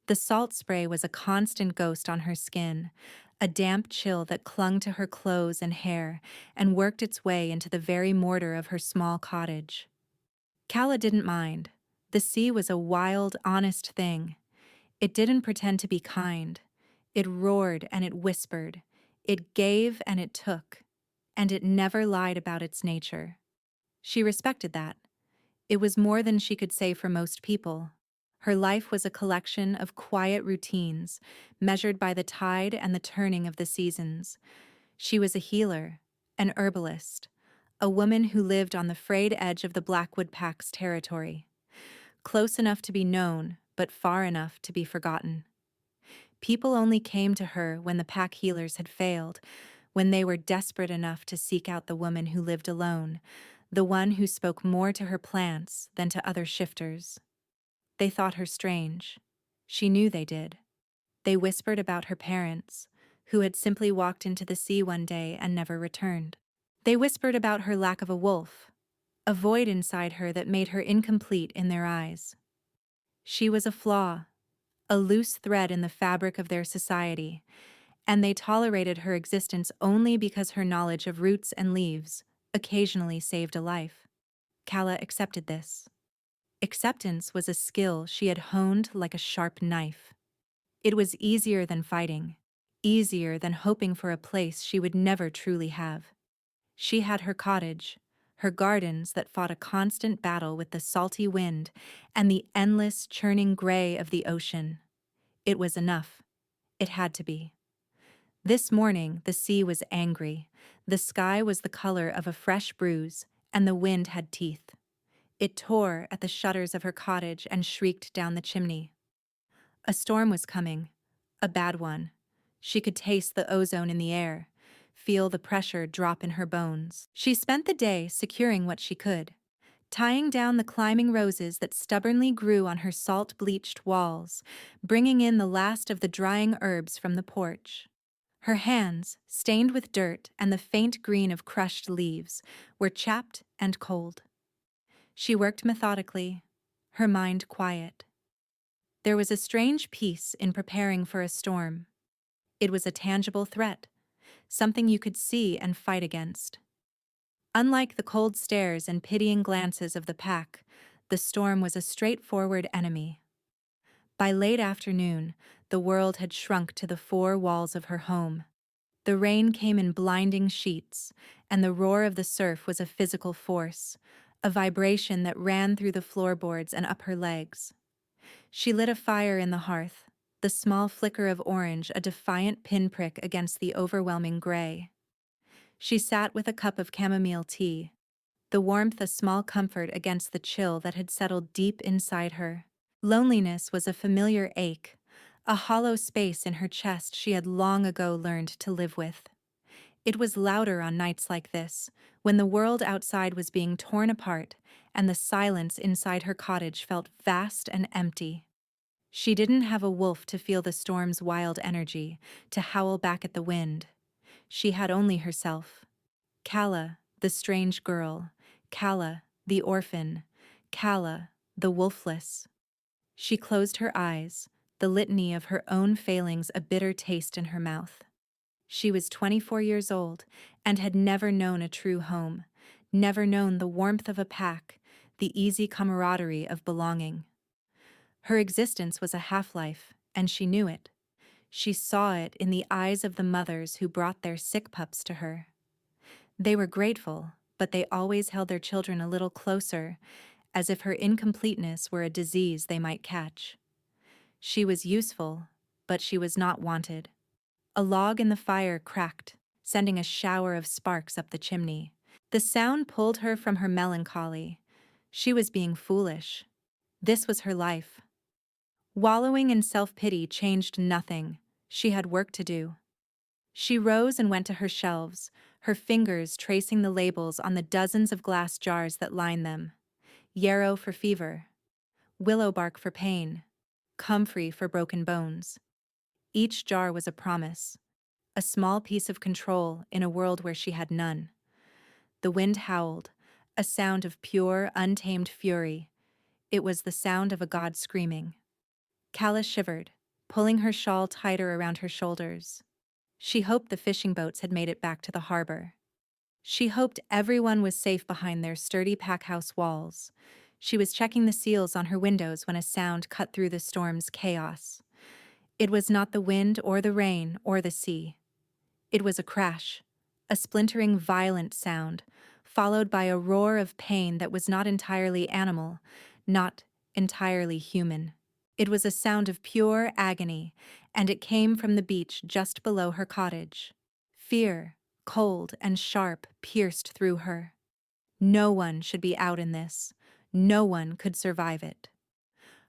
The salt spray was a constant ghost on her skin, a damp chill that clung to her clothes and hair and worked its way into the very mortar of her small cottage. Calla didn't mind. The sea was a wild, honest thing. It didn't pretend to be kind. It roared and it whispered. It gave and it took. And it never lied about its nature. She respected that. It was more than she could say for most people. Her life was a collection of quiet routines, measured by the tide and the turning of the seasons. She was a healer, an herbalist, a woman who lived on the frayed edge of the Blackwood Pack's territory, close enough to be known, but far enough to be forgotten. People only came to her when the pack healers had failed, when they were desperate enough to seek out the woman who lived alone, the one who spoke more to her plants than to other shifters. They thought her strange. She knew they did. They whispered about her parents, who had simply walked into the sea one day and never returned. They whispered about her lack of a wolf, a void inside her that made her incomplete in their eyes. She was a flaw, a loose thread in the fabric of their society, and they tolerated her existence only because her knowledge of roots and leaves occasionally saved a life. Calla accepted this. Acceptance was a skill she had honed like a sharp knife. It was easier than fighting, easier than hoping for a place she would never truly have. She had her cottage, her gardens that fought a constant battle with the salty wind and the endless churning gray of the ocean. It was enough. It had to be. This morning, the sea was angry. The sky was the color of a fresh bruise, and the wind had teeth. It tore at the shutters of her cottage and shrieked down the chimney. A storm was coming, a bad one. She could taste the ozone in the air, feel the pressure drop in her bones. She spent the day securing what she could, tying down the climbing roses that stubbornly grew on her salt-bleached walls, bringing in the last of the drying herbs from the porch. Her hands, stained with dirt and the faint green of crushed leaves, were chapped and cold. She worked methodically, her mind quiet. There was a strange peace in preparing for a storm. It was a tangible threat, something you could see and fight against. Unlike the cold stares and pitying glances of the pack, the storm was a straightforward enemy. By late afternoon, the world had shrunk to the four walls of her home. The rain came in blinding sheets, and the roar of the surf was a physical force, a vibration that ran through the floorboards and up her legs. She lit a fire in the hearth, the small flicker of orange a defiant pinprick against the overwhelming gray. She sat with a cup of chamomile tea, the warmth a small comfort against the chill that had settled deep inside her. Loneliness was a familiar ache, a hollow space in her chest she had long ago learned to live with. It was louder on nights like this, when the world outside was being torn apart and the silence inside her cottage felt vast and empty. She didn't have a wolf to feel the storm's wild energy, to howl back at the wind. She had only herself. Calla, the strange girl. Calla, the orphan. Calla, the wolfless. She closed her eyes, the litany of her own failings a bitter taste in her mouth. She was 24 years old and had never known a true home, never known the warmth of a pack, the easy camaraderie of belonging. Her existence was a half-life, and she knew it. She saw it in the eyes of the mothers who brought their sick pups to her. They were grateful, but they always held their children a little closer, as if her incompleteness were a disease they might catch. She was useful, but she was not wanted. A log in the fire cracked, sending a shower of sparks up the chimney. The sound pulled her from her melancholy. She was being foolish. This was her life. Wallowing in self-pity changed nothing. She had work to do. She rose and went to her shelves, her fingers tracing the labels on the dozens of glass jars that lined them. Yarrow for fever, willow bark for pain, comfrey for broken bones. Each jar was a promise, a small piece of control in a world where she had none. The wind howled, a sound of pure, untamed fury. It was the sound of a god screaming. Calla shivered, pulling her shawl tighter around her shoulders. She hoped the fishing boats had made it back to the harbor. She hoped everyone was safe behind their sturdy packhouse walls. She was checking the seals on her windows when a sound cut through the storm's chaos. It was not the wind or the rain or the sea. It was a crash, a splintering, violent sound, followed by a roar of pain that was not entirely animal, not entirely human. It was a sound of pure agony, and it came from the beach just below her cottage. Fear, cold and sharp, pierced through her. No one should be out in this. No one could survive it.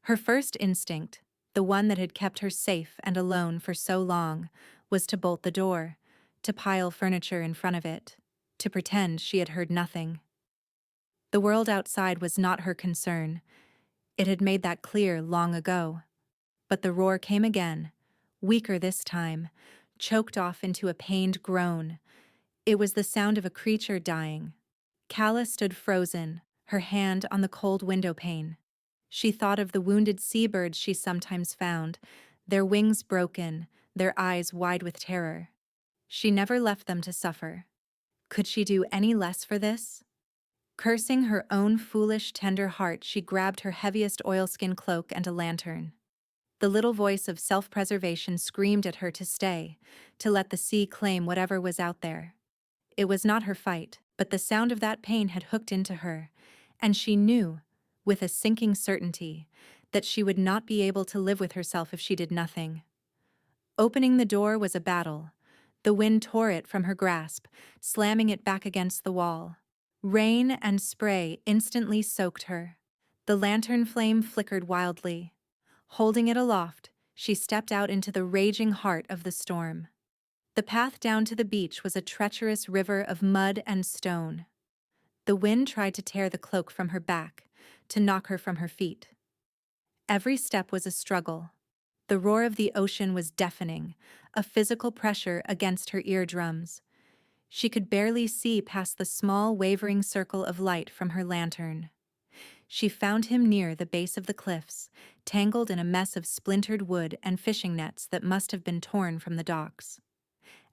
Her first instinct, the one that had kept her safe and alone for so long, was to bolt the door, to pile furniture in front of it, to pretend she had heard nothing. The world outside was not her concern. It had made that clear long ago. But the roar came again, weaker this time, choked off into a pained groan. It was the sound of a creature dying. Calla stood frozen, her hand on the cold window pane. She thought of the wounded seabirds she sometimes found, their wings broken, their eyes wide with terror. She never left them to suffer. Could she do any less for this? Cursing her own foolish, tender heart, she grabbed her heaviest oilskin cloak and a lantern. The little voice of self-preservation screamed at her to stay, to let the sea claim whatever was out there. It was not her fight, but the sound of that pain had hooked into her, and she knew, with a sinking certainty, that she would not be able to live with herself if she did nothing. Opening the door was a battle. The wind tore it from her grasp, slamming it back against the wall. Rain and spray instantly soaked her. The lantern flame flickered wildly. Holding it aloft, she stepped out into the raging heart of the storm. The path down to the beach was a treacherous river of mud and stone. The wind tried to tear the cloak from her back, to knock her from her feet. Every step was a struggle. The roar of the ocean was deafening, a physical pressure against her eardrums. She could barely see past the small, wavering circle of light from her lantern. She found him near the base of the cliffs, tangled in a mess of splintered wood and fishing nets that must have been torn from the docks.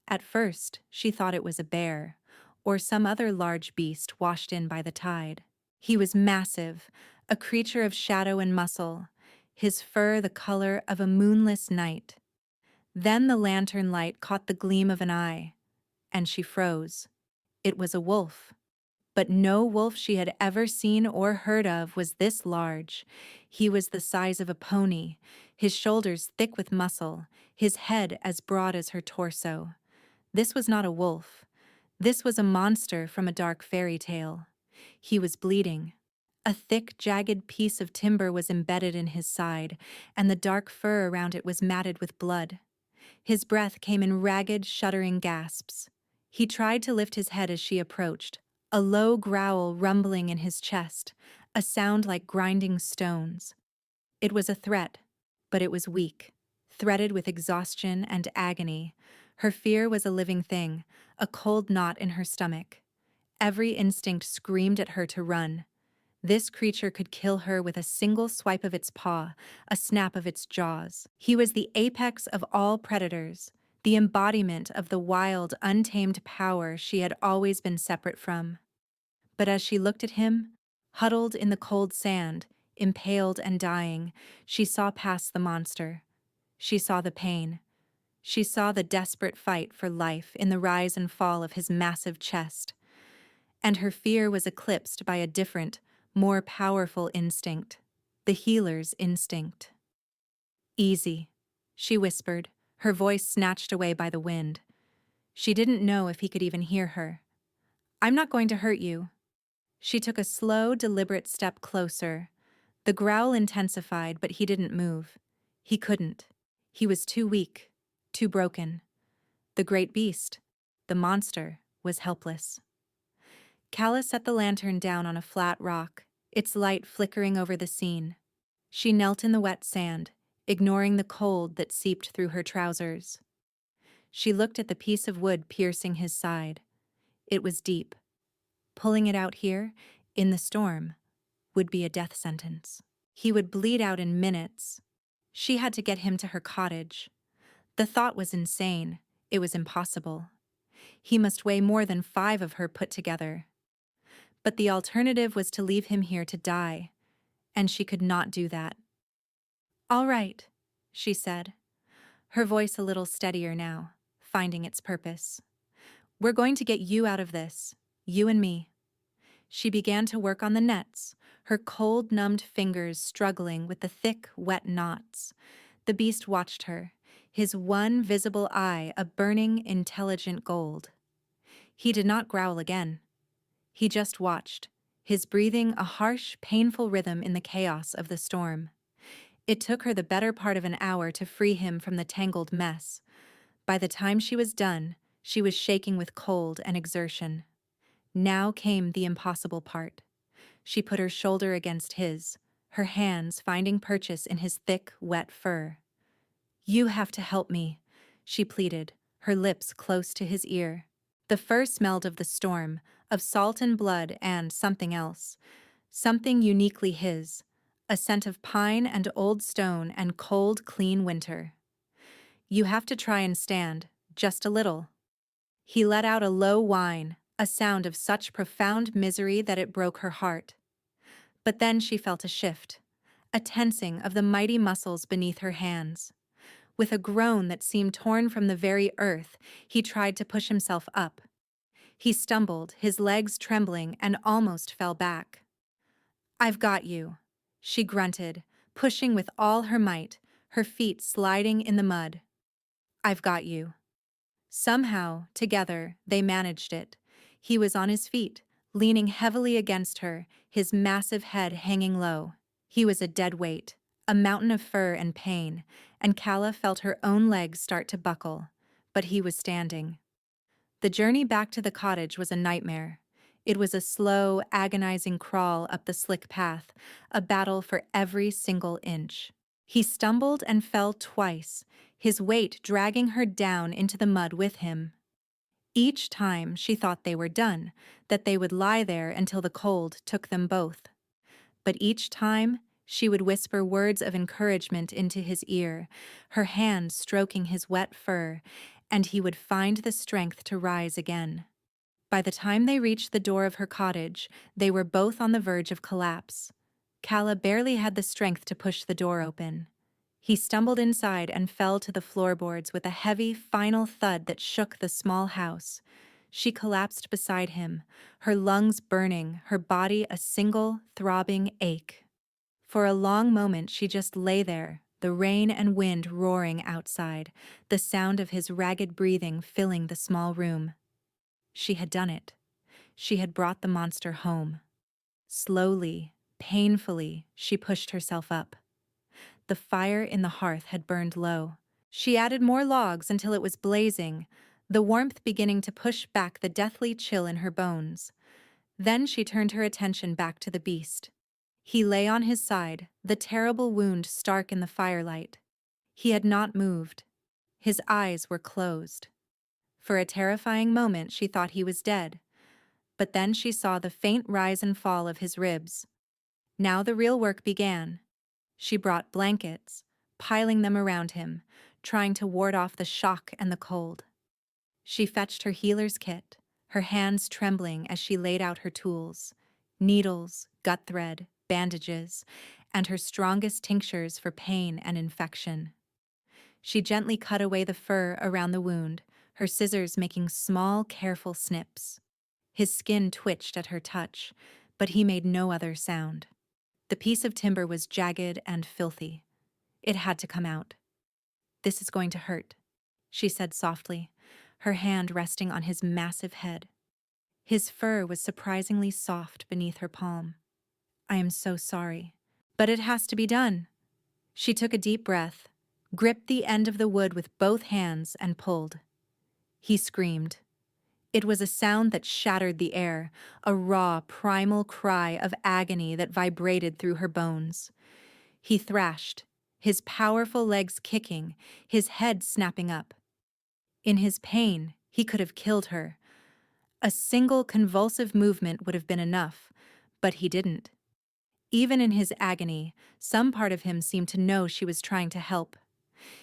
At first, she thought it was a bear, or some other large beast washed in by the tide. He was massive, a creature of shadow and muscle, his fur the color of a moonless night. Then the lantern light caught the gleam of an eye, and she froze. It was a wolf. But no wolf she had ever seen or heard of was this large. He was the size of a pony, his shoulders thick with muscle, his head as broad as her torso. This was not a wolf. This was a monster from a dark fairy tale. He was bleeding. A thick, jagged piece of timber was embedded in his side, and the dark fur around it was matted with blood. His breath came in ragged, shuddering gasps. He tried to lift his head as she approached, a low growl rumbling in his chest, a sound like grinding stones. It was a threat, but it was weak, threaded with exhaustion and agony. Her fear was a living thing, a cold knot in her stomach. Every instinct screamed at her to run. This creature could kill her with a single swipe of its paw, a snap of its jaws. He was the apex of all predators, the embodiment of the wild, untamed power she had always been separate from. But as she looked at him, huddled in the cold sand, impaled and dying, she saw past the monster. She saw the pain. She saw the desperate fight for life in the rise and fall of his massive chest. And her fear was eclipsed by a different, more powerful instinct, the healer's instinct. "Easy," she whispered, her voice snatched away by the wind. She didn't know if he could even hear her. "I'm not going to hurt you." She took a slow, deliberate step closer. The growl intensified, but he didn't move. He couldn't. He was too weak, too broken. The great beast, the monster, was helpless. Calla set the lantern down on a flat rock, its light flickering over the scene. She knelt in the wet sand, ignoring the cold that seeped through her trousers. She looked at the piece of wood piercing his side. It was deep. Pulling it out here, in the storm, would be a death sentence. He would bleed out in minutes. She had to get him to her cottage. The thought was insane. It was impossible. He must weigh more than 5 of her put together. But the alternative was to leave him here to die, and she could not do that. "All right," she said, her voice a little steadier now, finding its purpose. "We're going to get you out of this, you and me." She began to work on the nets, her cold, numbed fingers struggling with the thick, wet knots. The beast watched her, his one visible eye a burning, intelligent gold. He did not growl again. He just watched, his breathing a harsh, painful rhythm in the chaos of the storm. It took her the better part of an hour to free him from the tangled mess. By the time she was done, she was shaking with cold and exertion. Now came the impossible part. She put her shoulder against his, her hands finding purchase in his thick, wet fur. "You have to help me," she pleaded, her lips close to his ear. The fur smelled of the storm, of salt and blood and something else. Something uniquely his, a scent of pine and old stone and cold, clean winter. "You have to try and stand, just a little." He let out a low whine, a sound of such profound misery that it broke her heart. But then she felt a shift, a tensing of the mighty muscles beneath her hands. With a groan that seemed torn from the very earth, he tried to push himself up. He stumbled, his legs trembling, and almost fell back. "I've got you," she grunted, pushing with all her might, her feet sliding in the mud. "I've got you." Somehow, together, they managed it. He was on his feet, leaning heavily against her, his massive head hanging low. He was a dead weight, a mountain of fur and pain, and Calla felt her own legs start to buckle. But he was standing. The journey back to the cottage was a nightmare. It was a slow, agonizing crawl up the slick path, a battle for every single inch. He stumbled and fell twice, his weight dragging her down into the mud with him. Each time she thought they were done, that they would lie there until the cold took them both. But each time she would whisper words of encouragement into his ear, her hand stroking his wet fur, and he would find the strength to rise again. By the time they reached the door of her cottage, they were both on the verge of collapse. Calla barely had the strength to push the door open. He stumbled inside and fell to the floorboards with a heavy, final thud that shook the small house. She collapsed beside him, her lungs burning, her body a single, throbbing ache. For a long moment she just lay there, the rain and wind roaring outside, the sound of his ragged breathing filling the small room. She had done it. She had brought the monster home. Slowly, painfully, she pushed herself up. The fire in the hearth had burned low. She added more logs until it was blazing, the warmth beginning to push back the deathly chill in her bones. Then she turned her attention back to the beast. He lay on his side, the terrible wound stark in the firelight. He had not moved. His eyes were closed. For a terrifying moment she thought he was dead. But then she saw the faint rise and fall of his ribs. Now the real work began. She brought blankets, piling them around him, trying to ward off the shock and the cold. She fetched her healer's kit, her hands trembling as she laid out her tools, needles, gut thread, bandages, and her strongest tinctures for pain and infection. She gently cut away the fur around the wound, her scissors making small, careful snips. His skin twitched at her touch, but he made no other sound. The piece of timber was jagged and filthy. It had to come out. "This is going to hurt," she said softly, her hand resting on his massive head. His fur was surprisingly soft beneath her palm. "I am so sorry, but it has to be done." She took a deep breath, gripped the end of the wood with both hands, and pulled. He screamed. It was a sound that shattered the air, a raw, primal cry of agony that vibrated through her bones. He thrashed, his powerful legs kicking, his head snapping up. In his pain, he could have killed her. A single convulsive movement would have been enough, but he didn't. Even in his agony, some part of him seemed to know she was trying to help.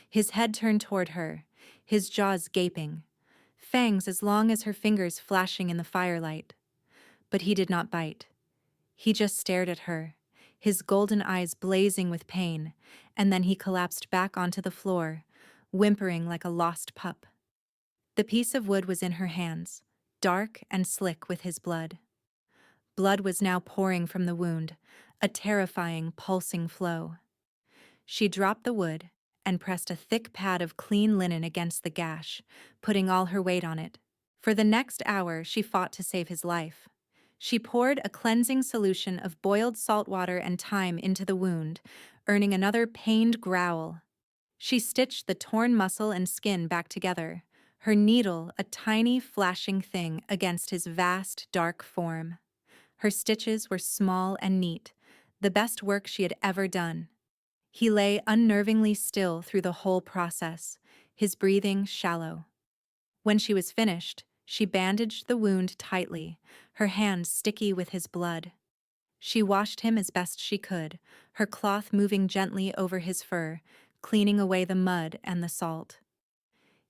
His head turned toward her, his jaws gaping, fangs as long as her fingers flashing in the firelight. But he did not bite. He just stared at her, his golden eyes blazing with pain, and then he collapsed back onto the floor, whimpering like a lost pup. The piece of wood was in her hands, dark and slick with his blood. Blood was now pouring from the wound, a terrifying, pulsing flow. She dropped the wood and pressed a thick pad of clean linen against the gash, putting all her weight on it. For the next hour, she fought to save his life. She poured a cleansing solution of boiled salt water and thyme into the wound, earning another pained growl. She stitched the torn muscle and skin back together, her needle a tiny, flashing thing against his vast, dark form. Her stitches were small and neat, the best work she had ever done. He lay unnervingly still through the whole process, his breathing shallow. When she was finished, she bandaged the wound tightly, her hands sticky with his blood. She washed him as best she could, her cloth moving gently over his fur, cleaning away the mud and the salt.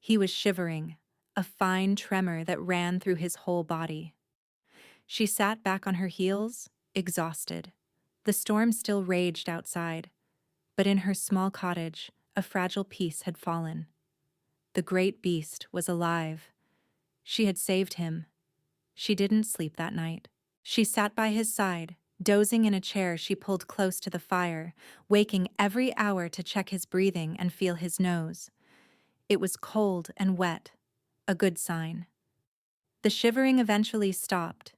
He was shivering, a fine tremor that ran through his whole body. She sat back on her heels, exhausted. The storm still raged outside, but in her small cottage, a fragile peace had fallen. The great beast was alive. She had saved him. She didn't sleep that night. She sat by his side, dozing in a chair she pulled close to the fire, waking every hour to check his breathing and feel his nose. It was cold and wet, a good sign. The shivering eventually stopped,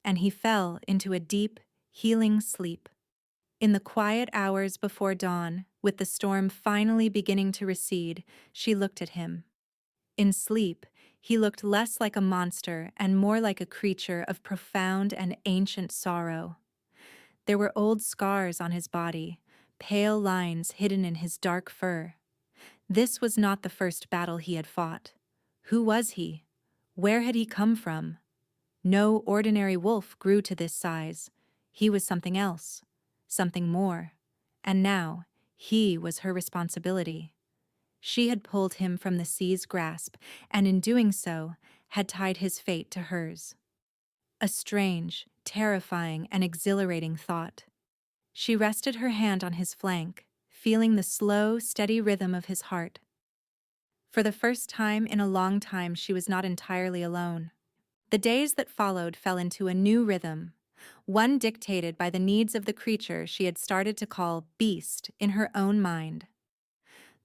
and he fell into a deep, healing sleep. In the quiet hours before dawn, with the storm finally beginning to recede, she looked at him. In sleep, he looked less like a monster and more like a creature of profound and ancient sorrow. There were old scars on his body, pale lines hidden in his dark fur. This was not the first battle he had fought. Who was he? Where had he come from? No ordinary wolf grew to this size. He was something else, something more. And now, he was her responsibility. She had pulled him from the sea's grasp, and in doing so, had tied his fate to hers. A strange, terrifying, and exhilarating thought. She rested her hand on his flank, feeling the slow, steady rhythm of his heart. For the first time in a long time, she was not entirely alone. The days that followed fell into a new rhythm, one dictated by the needs of the creature she had started to call Beast in her own mind.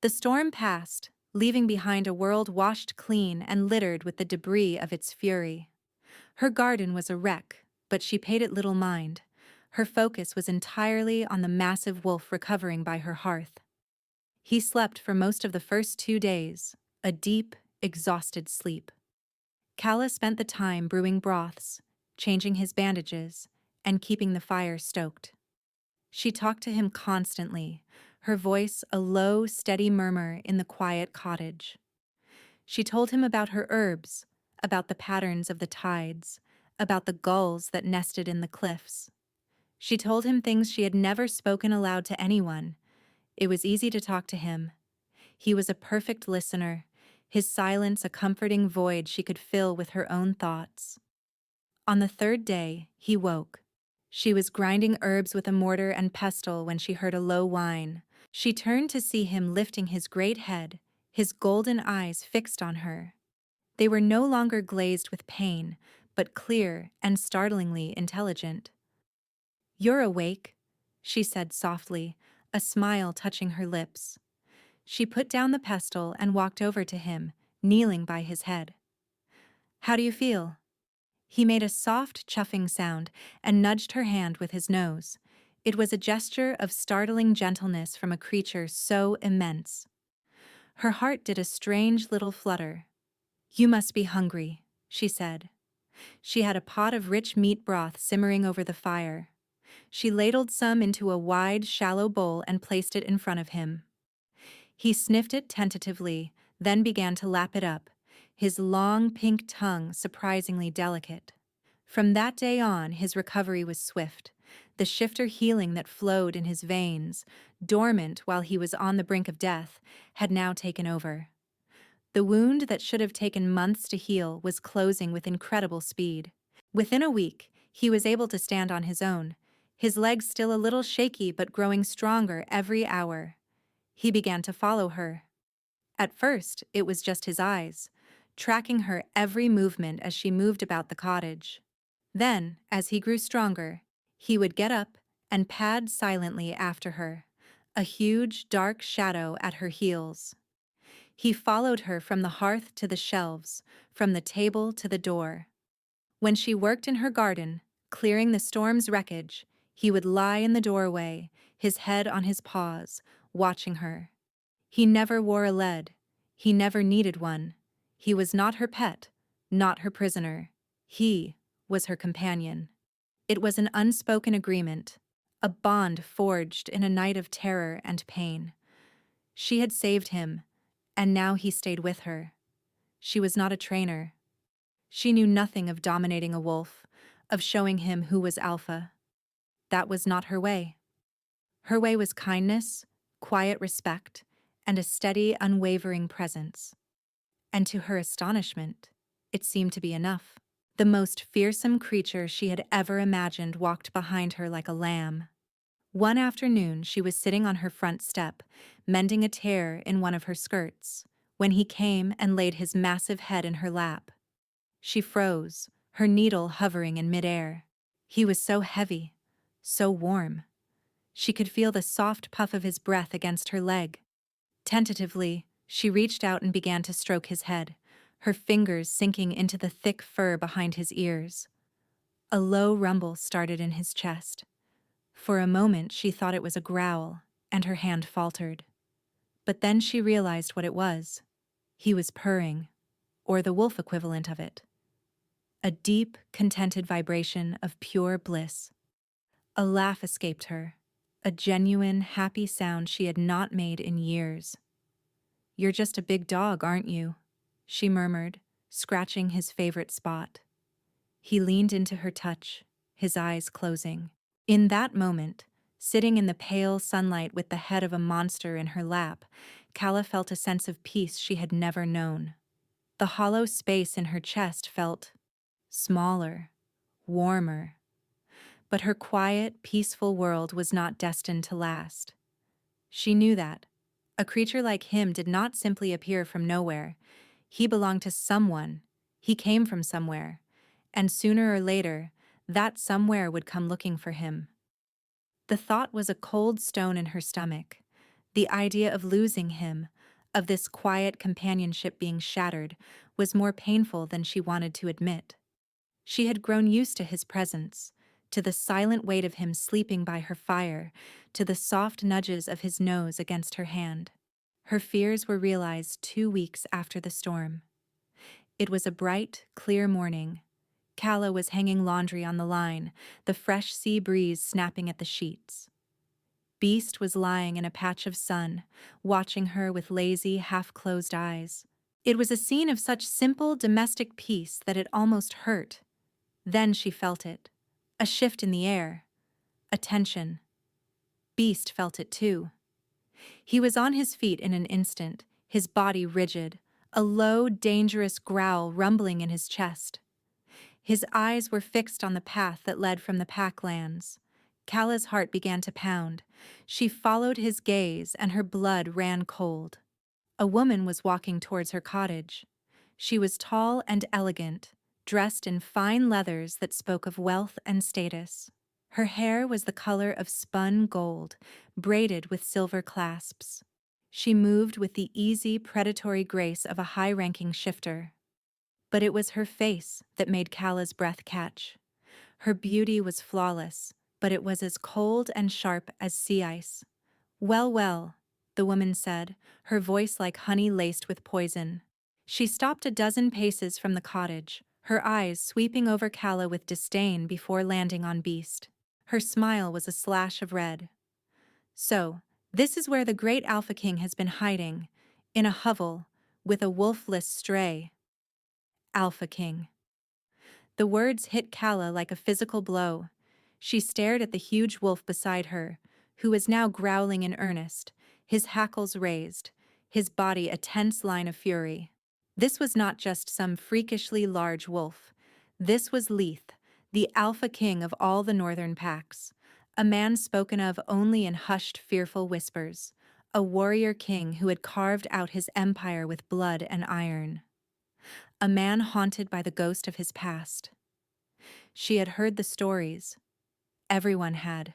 The storm passed, leaving behind a world washed clean and littered with the debris of its fury. Her garden was a wreck, but she paid it little mind. Her focus was entirely on the massive wolf recovering by her hearth. He slept for most of the first 2 days, a deep, exhausted sleep. Calla spent the time brewing broths, changing his bandages, and keeping the fire stoked. She talked to him constantly, her voice a low, steady murmur in the quiet cottage. She told him about her herbs, about the patterns of the tides, about the gulls that nested in the cliffs. She told him things she had never spoken aloud to anyone. It was easy to talk to him. He was a perfect listener, his silence a comforting void she could fill with her own thoughts. On the 3rd day, he woke. She was grinding herbs with a mortar and pestle when she heard a low whine. She turned to see him lifting his great head, his golden eyes fixed on her. They were no longer glazed with pain, but clear and startlingly intelligent. "You're awake," she said softly, a smile touching her lips. She put down the pestle and walked over to him, kneeling by his head. "How do you feel?" He made a soft, chuffing sound and nudged her hand with his nose. It was a gesture of startling gentleness from a creature so immense. Her heart did a strange little flutter. "You must be hungry," she said. She had a pot of rich meat broth simmering over the fire. She ladled some into a wide, shallow bowl and placed it in front of him. He sniffed it tentatively, then began to lap it up, his long pink tongue surprisingly delicate. From that day on, his recovery was swift. The shifter healing that flowed in his veins, dormant while he was on the brink of death, had now taken over. The wound that should have taken months to heal was closing with incredible speed. Within a week, he was able to stand on his own, his legs still a little shaky but growing stronger every hour. He began to follow her. At first, it was just his eyes, tracking her every movement as she moved about the cottage. Then, as he grew stronger, he would get up and pad silently after her, a huge, dark shadow at her heels. He followed her from the hearth to the shelves, from the table to the door. When she worked in her garden, clearing the storm's wreckage, he would lie in the doorway, his head on his paws, watching her. He never wore a lead. He never needed one. He was not her pet, not her prisoner. He was her companion. It was an unspoken agreement, a bond forged in a night of terror and pain. She had saved him, and now he stayed with her. She was not a trainer. She knew nothing of dominating a wolf, of showing him who was alpha. That was not her way. Her way was kindness, quiet respect, and a steady, unwavering presence. And to her astonishment, it seemed to be enough. The most fearsome creature she had ever imagined walked behind her like a lamb. One afternoon, she was sitting on her front step, mending a tear in one of her skirts, when he came and laid his massive head in her lap. She froze, her needle hovering in midair. He was so heavy, so warm. She could feel the soft puff of his breath against her leg. Tentatively, she reached out and began to stroke his head, her fingers sinking into the thick fur behind his ears. A low rumble started in his chest. For a moment, she thought it was a growl, and her hand faltered. But then she realized what it was. He was purring, or the wolf equivalent of it. A deep, contented vibration of pure bliss. A laugh escaped her, a genuine, happy sound she had not made in years. "You're just a big dog, aren't you?" she murmured, scratching his favorite spot. He leaned into her touch, his eyes closing. In that moment, sitting in the pale sunlight with the head of a monster in her lap, Calla felt a sense of peace she had never known. The hollow space in her chest felt smaller, warmer. But her quiet, peaceful world was not destined to last. She knew that. A creature like him did not simply appear from nowhere. He belonged to someone. He came from somewhere. And sooner or later, that somewhere would come looking for him. The thought was a cold stone in her stomach. The idea of losing him, of this quiet companionship being shattered, was more painful than she wanted to admit. She had grown used to his presence, to the silent weight of him sleeping by her fire, to the soft nudges of his nose against her hand. Her fears were realized 2 weeks after the storm. It was a bright, clear morning. Calla was hanging laundry on the line, the fresh sea breeze snapping at the sheets. Beast was lying in a patch of sun, watching her with lazy, half-closed eyes. It was a scene of such simple domestic peace that it almost hurt. Then she felt it. A shift in the air. A tension. Beast felt it too. He was on his feet in an instant, his body rigid, a low, dangerous growl rumbling in his chest. His eyes were fixed on the path that led from the packlands. Calla's heart began to pound. She followed his gaze, and her blood ran cold. A woman was walking towards her cottage. She was tall and elegant, dressed in fine leathers that spoke of wealth and status. Her hair was the color of spun gold, braided with silver clasps. She moved with the easy, predatory grace of a high-ranking shifter. But it was her face that made Calla's breath catch. Her beauty was flawless, but it was as cold and sharp as sea ice. "Well, well," the woman said, her voice like honey laced with poison. She stopped a dozen paces from the cottage, her eyes sweeping over Calla with disdain before landing on Beast. Her smile was a slash of red. "So, this is where the great Alpha King has been hiding, in a hovel, with a wolfless stray." Alpha King. The words hit Kala like a physical blow. She stared at the huge wolf beside her, who was now growling in earnest, his hackles raised, his body a tense line of fury. This was not just some freakishly large wolf. This was Leith, the alpha king of all the northern packs, a man spoken of only in hushed, fearful whispers, a warrior king who had carved out his empire with blood and iron. A man haunted by the ghost of his past. She had heard the stories. Everyone had.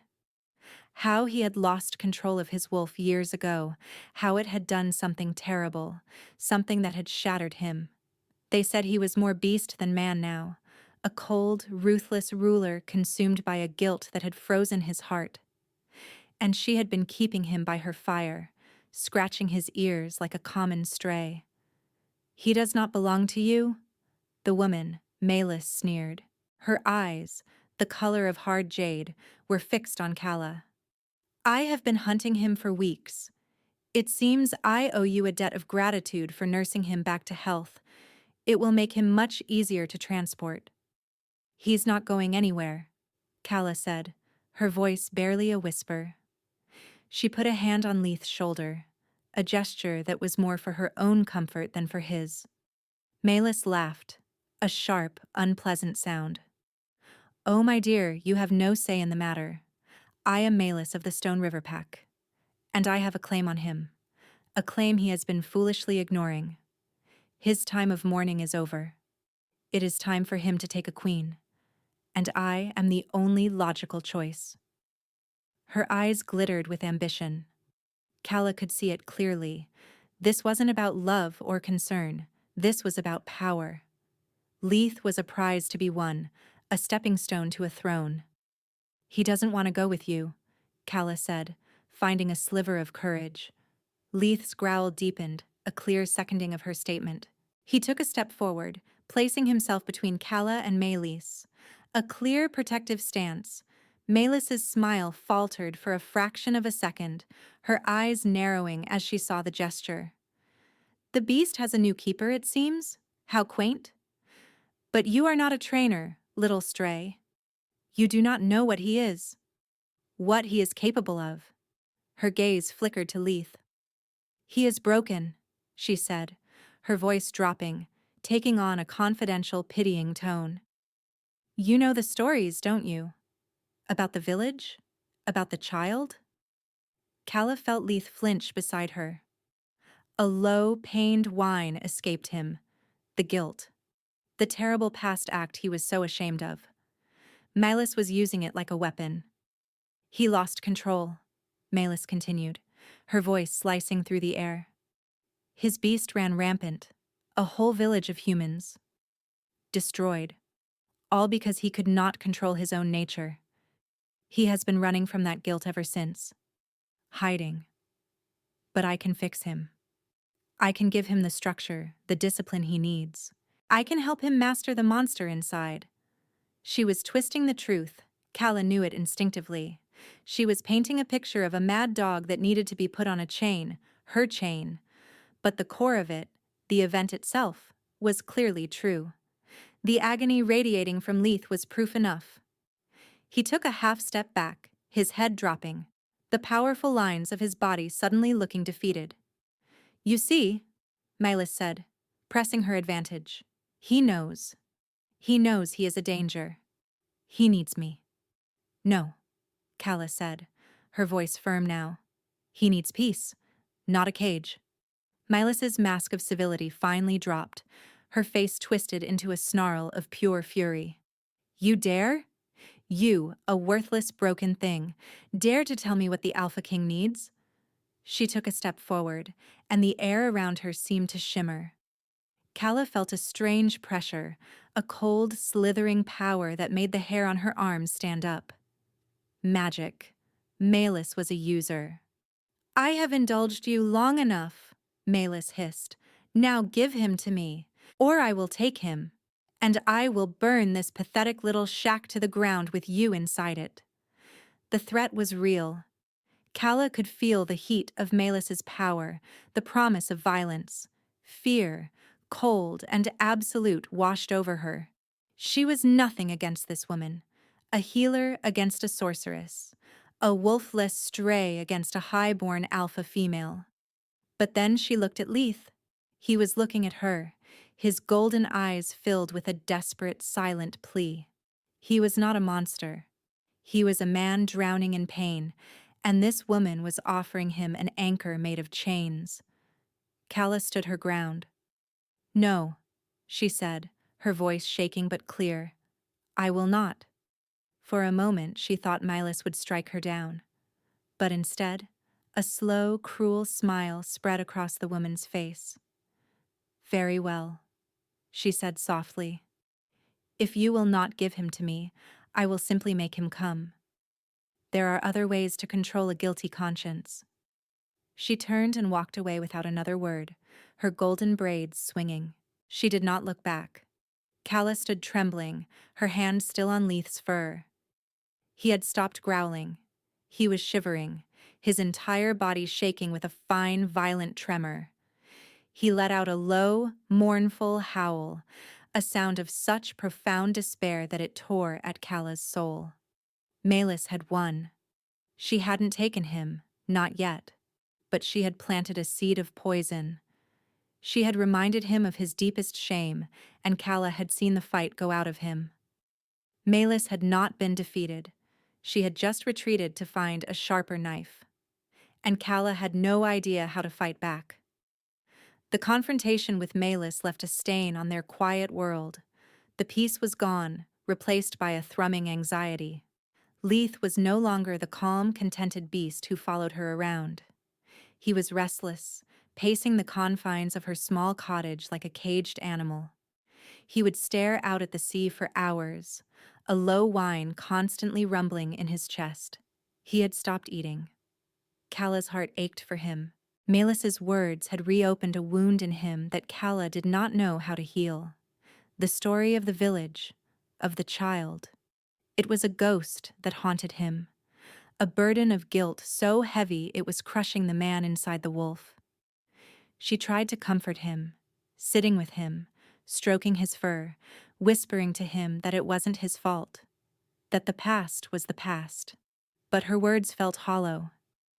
How he had lost control of his wolf years ago, how it had done something terrible, something that had shattered him. They said he was more beast than man now, a cold, ruthless ruler consumed by a guilt that had frozen his heart. And she had been keeping him by her fire, scratching his ears like a common stray. "He does not belong to you?" The woman, Malus, sneered. Her eyes, the color of hard jade, were fixed on Kala. "I have been hunting him for weeks. It seems I owe you a debt of gratitude for nursing him back to health. It will make him much easier to transport." "He's not going anywhere," Kala said, her voice barely a whisper. She put a hand on Leith's shoulder, a gesture that was more for her own comfort than for his. Malus laughed, a sharp, unpleasant sound. "Oh, my dear, you have no say in the matter. I am Malus of the Stone River Pack, and I have a claim on him, a claim he has been foolishly ignoring. His time of mourning is over. It is time for him to take a queen, and I am the only logical choice." Her eyes glittered with ambition. Kala could see it clearly. This wasn't about love or concern. This was about power. Leith was a prize to be won, a stepping stone to a throne. "He doesn't want to go with you," Kala said, finding a sliver of courage. Leith's growl deepened, a clear seconding of her statement. He took a step forward, placing himself between Kala and Malus. A clear, protective stance. Melis's smile faltered for a fraction of a second, her eyes narrowing as she saw the gesture. "The beast has a new keeper, it seems? How quaint. But you are not a trainer, little stray. You do not know what he is capable of." Her gaze flickered to Leith. "He is broken," she said, her voice dropping, taking on a confidential, pitying tone. "You know the stories, don't you? About the village? About the child?" Kala felt Leith flinch beside her. A low, pained whine escaped him. The guilt. The terrible past act he was so ashamed of. Malus was using it like a weapon. "He lost control," Malus continued, her voice slicing through the air. "His beast ran rampant. A whole village of humans. Destroyed. All because he could not control his own nature. He has been running from that guilt ever since. Hiding. But I can fix him. I can give him the structure, the discipline he needs. I can help him master the monster inside." She was twisting the truth. Kala knew it instinctively. She was painting a picture of a mad dog that needed to be put on a chain, her chain. But the core of it, the event itself, was clearly true. The agony radiating from Leith was proof enough. He took a half step back, his head dropping, the powerful lines of his body suddenly looking defeated. "You see," Malus said, pressing her advantage. "He knows. He knows he is a danger. He needs me." "No," Kala said, her voice firm now. "He needs peace, not a cage." Milas's mask of civility finally dropped, her face twisted into a snarl of pure fury. "You dare? You, a worthless, broken thing, dare to tell me what the Alpha King needs?" She took a step forward, and the air around her seemed to shimmer. Kala felt a strange pressure, a cold, slithering power that made the hair on her arms stand up. Magic. Malus was a user. "I have indulged you long enough," Malus hissed. "Now give him to me, or I will take him, and I will burn this pathetic little shack to the ground with you inside it." The threat was real. Kala could feel the heat of Melis's power, the promise of violence. Fear, cold and absolute, washed over her. She was nothing against this woman, a healer against a sorceress, a wolfless stray against a high-born alpha female. But then she looked at Leith. He was looking at her, his golden eyes filled with a desperate, silent plea. He was not a monster. He was a man drowning in pain, and this woman was offering him an anchor made of chains. Calla stood her ground. "No," she said, her voice shaking but clear. "I will not." For a moment she thought Milas would strike her down. But instead, a slow, cruel smile spread across the woman's face. "Very well," she said softly. "If you will not give him to me, I will simply make him come. There are other ways to control a guilty conscience." She turned and walked away without another word, her golden braids swinging. She did not look back. Calla stood trembling, her hand still on Leith's fur. He had stopped growling. He was shivering, his entire body shaking with a fine, violent tremor. He let out a low, mournful howl, a sound of such profound despair that it tore at Calla's soul. Malus had won. She hadn't taken him, not yet. But she had planted a seed of poison. She had reminded him of his deepest shame, and Calla had seen the fight go out of him. Malus had not been defeated. She had just retreated to find a sharper knife. And Calla had no idea how to fight back. The confrontation with Malus left a stain on their quiet world. The peace was gone, replaced by a thrumming anxiety. Leith was no longer the calm, contented beast who followed her around. He was restless, pacing the confines of her small cottage like a caged animal. He would stare out at the sea for hours, a low whine constantly rumbling in his chest. He had stopped eating. Calla's heart ached for him. Malus's words had reopened a wound in him that Calla did not know how to heal. The story of the village, of the child. It was a ghost that haunted him, a burden of guilt so heavy it was crushing the man inside the wolf. She tried to comfort him, sitting with him, stroking his fur, whispering to him that it wasn't his fault, that the past was the past. But her words felt hollow.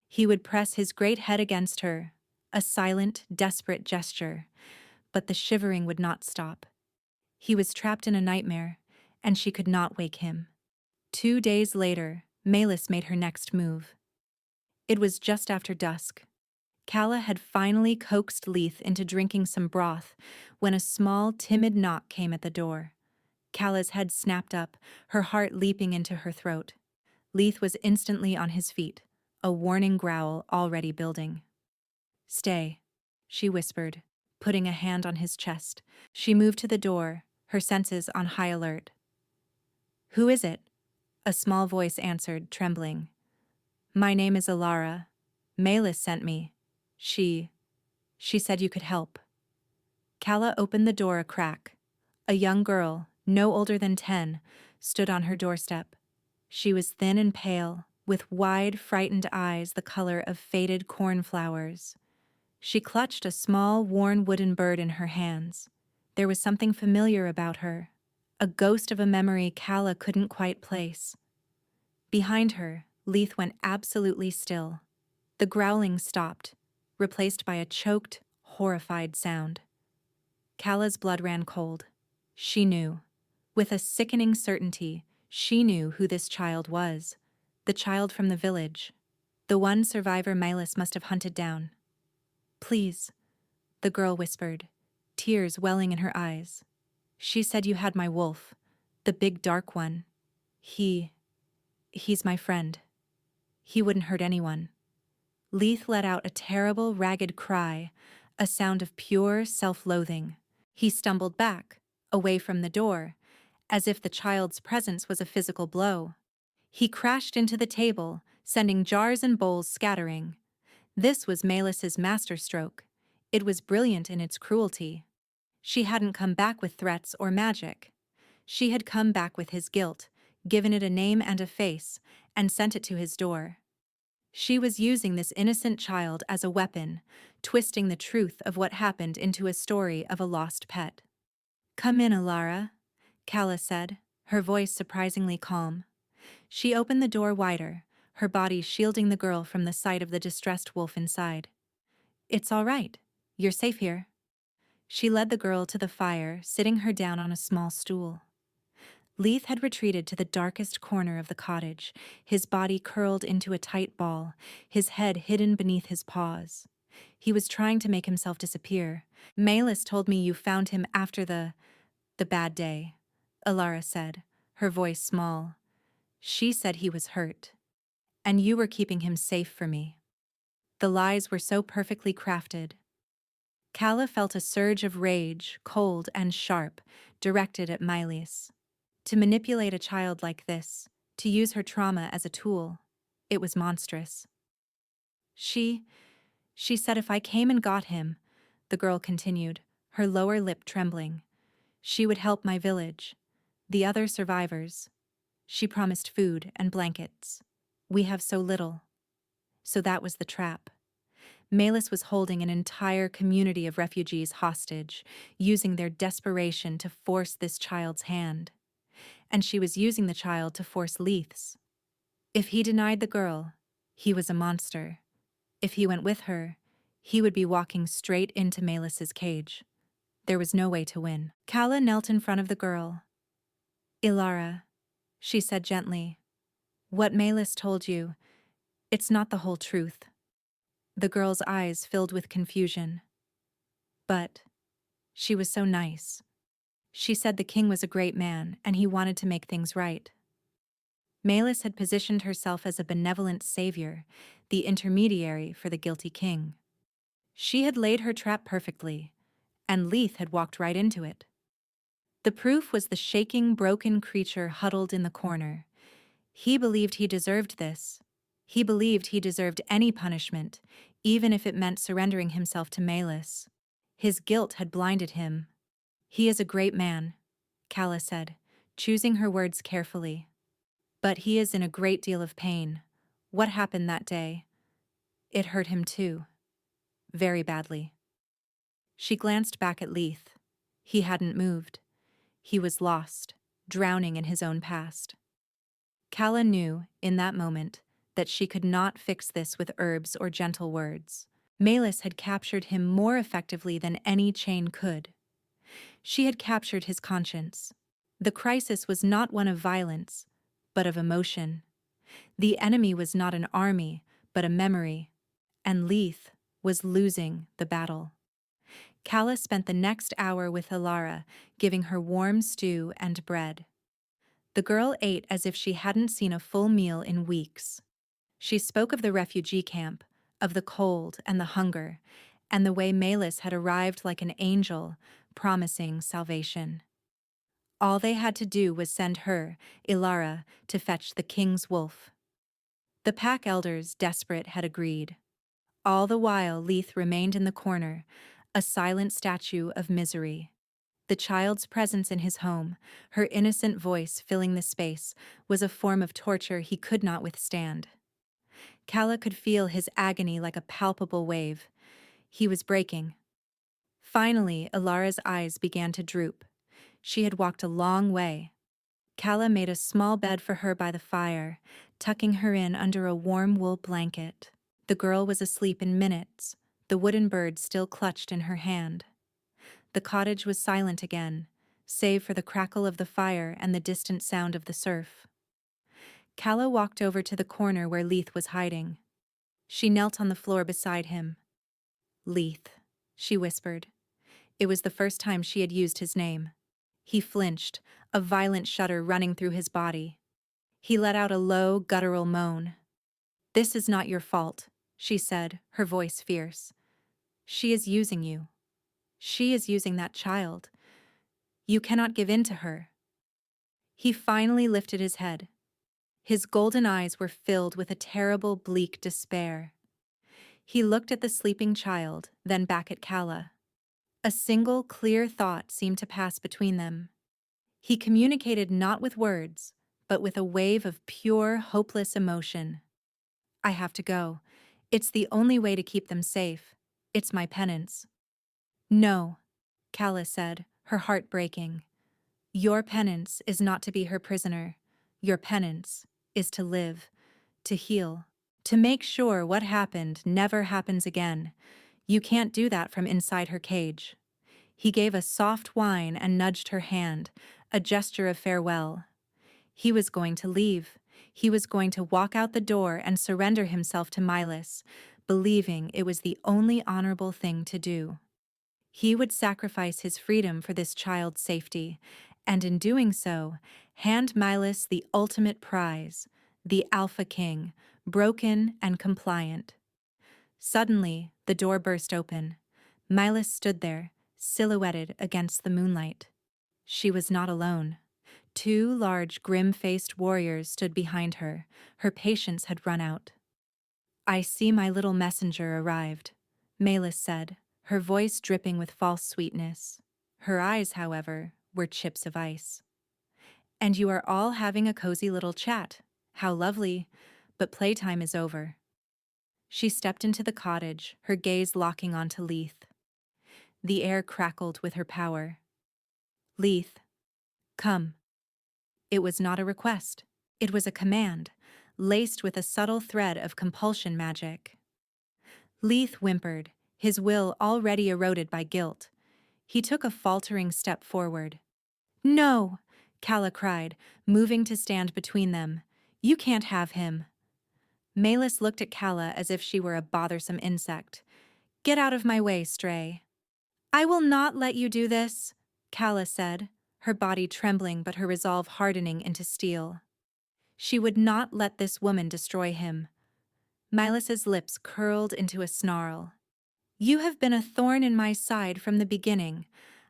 He would press his great head against her, a silent, desperate gesture, but the shivering would not stop. He was trapped in a nightmare, and she could not wake him. 2 days later, Malus made her next move. It was just after dusk. Calla had finally coaxed Leith into drinking some broth when a small, timid knock came at the door. Calla's head snapped up, her heart leaping into her throat. Leith was instantly on his feet, a warning growl already building. "Stay," she whispered, putting a hand on his chest. She moved to the door, her senses on high alert. "Who is it?" A small voice answered, trembling. "My name is Alara. Malus sent me. She said you could help." Calla opened the door a crack. A young girl, no older than 10, stood on her doorstep. She was thin and pale, with wide, frightened eyes the color of faded cornflowers. She clutched a small, worn wooden bird in her hands. There was something familiar about her, a ghost of a memory Calla couldn't quite place. Behind her, Leith went absolutely still. The growling stopped, replaced by a choked, horrified sound. Calla's blood ran cold. She knew. With a sickening certainty, she knew who this child was. The child from the village. The one survivor Milas must have hunted down. "Please," the girl whispered, tears welling in her eyes. "She said you had my wolf, the big dark one. He's my friend. He wouldn't hurt anyone." Leith let out a terrible, ragged cry, a sound of pure self-loathing. He stumbled back, away from the door, as if the child's presence was a physical blow. He crashed into the table, sending jars and bowls scattering. This was Malus's masterstroke. It was brilliant in its cruelty. She hadn't come back with threats or magic. She had come back with his guilt, given it a name and a face, and sent it to his door. She was using this innocent child as a weapon, twisting the truth of what happened into a story of a lost pet. "Come in, Alara." Calla said, her voice surprisingly calm. She opened the door wider, her body shielding the girl from the sight of the distressed wolf inside. It's all right. You're safe here. She led the girl to the fire, sitting her down on a small stool. Leith had retreated to the darkest corner of the cottage, his body curled into a tight ball, his head hidden beneath his paws. He was trying to make himself disappear. Malus told me you found him after the bad day, Alara said, her voice small. She said he was hurt. And you were keeping him safe for me. The lies were so perfectly crafted. Calla felt a surge of rage, cold and sharp, directed at Mylius. To manipulate a child like this, to use her trauma as a tool, it was monstrous. She said if I came and got him, the girl continued, her lower lip trembling, she would help my village, the other survivors. She promised food and blankets. We have so little. So that was the trap. Malus was holding an entire community of refugees hostage, using their desperation to force this child's hand. And she was using the child to force Leith's. If he denied the girl, he was a monster. If he went with her, he would be walking straight into Malus's cage. There was no way to win. Calla knelt in front of the girl. Ilara, she said gently, what Malus told you, it's not the whole truth. The girl's eyes filled with confusion. But she was so nice. She said the king was a great man and he wanted to make things right. Malus had positioned herself as a benevolent savior, the intermediary for the guilty king. She had laid her trap perfectly, and Leith had walked right into it. The proof was the shaking, broken creature huddled in the corner. He believed he deserved this. He believed he deserved any punishment, even if it meant surrendering himself to Malus. His guilt had blinded him. He is a great man, Calla said, choosing her words carefully. But he is in a great deal of pain. What happened that day? It hurt him too. Very badly. She glanced back at Leith. He hadn't moved. He was lost, drowning in his own past. Calla knew, in that moment, that she could not fix this with herbs or gentle words. Malus had captured him more effectively than any chain could. She had captured his conscience. The crisis was not one of violence, but of emotion. The enemy was not an army, but a memory. And Leith was losing the battle. Calla spent the next hour with Ilara, giving her warm stew and bread. The girl ate as if she hadn't seen a full meal in weeks. She spoke of the refugee camp, of the cold and the hunger, and the way Malus had arrived like an angel, promising salvation. All they had to do was send her, Ilara, to fetch the king's wolf. The pack elders, desperate, had agreed. All the while Leith remained in the corner, a silent statue of misery. The child's presence in his home, her innocent voice filling the space, was a form of torture he could not withstand. Calla could feel his agony like a palpable wave. He was breaking. Finally, Ilara's eyes began to droop. She had walked a long way. Calla made a small bed for her by the fire, tucking her in under a warm wool blanket. The girl was asleep in minutes, the wooden bird still clutched in her hand. The cottage was silent again, save for the crackle of the fire and the distant sound of the surf. Calla walked over to the corner where Leith was hiding. She knelt on the floor beside him. Leith, she whispered. It was the first time she had used his name. He flinched, a violent shudder running through his body. He let out a low, guttural moan. This is not your fault, she said, her voice fierce. She is using you. She is using that child. You cannot give in to her. He finally lifted his head. His golden eyes were filled with a terrible, bleak despair. He looked at the sleeping child, then back at Calla. A single, clear thought seemed to pass between them. He communicated not with words, but with a wave of pure, hopeless emotion. I have to go. It's the only way to keep them safe. It's my penance. No, Calla said, her heart breaking. Your penance is not to be her prisoner. Your penance is to live, to heal, to make sure what happened never happens again. You can't do that from inside her cage. He gave a soft whine and nudged her hand, a gesture of farewell. He was going to leave. He was going to walk out the door and surrender himself to Milas, believing it was the only honorable thing to do. He would sacrifice his freedom for this child's safety, and in doing so, hand Milas the ultimate prize, the Alpha King, broken and compliant. Suddenly, the door burst open. Milas stood there, silhouetted against the moonlight. She was not alone. Two large, grim-faced warriors stood behind her. Her patience had run out. "I see my little messenger arrived," Malis said, her voice dripping with false sweetness. Her eyes, however, were chips of ice. "And you are all having a cozy little chat. How lovely, but playtime is over." She stepped into the cottage, her gaze locking onto Leith. The air crackled with her power. "Leith, come." It was not a request. It was a command, laced with a subtle thread of compulsion magic. Leith whimpered, his will already eroded by guilt. He took a faltering step forward. "No!" Calla cried, moving to stand between them. "You can't have him." Malis looked at Calla as if she were a bothersome insect. "Get out of my way, stray." "I will not let you do this," Calla said, her body trembling but her resolve hardening into steel. She would not let this woman destroy him. Milas's lips curled into a snarl. "You have been a thorn in my side from the beginning.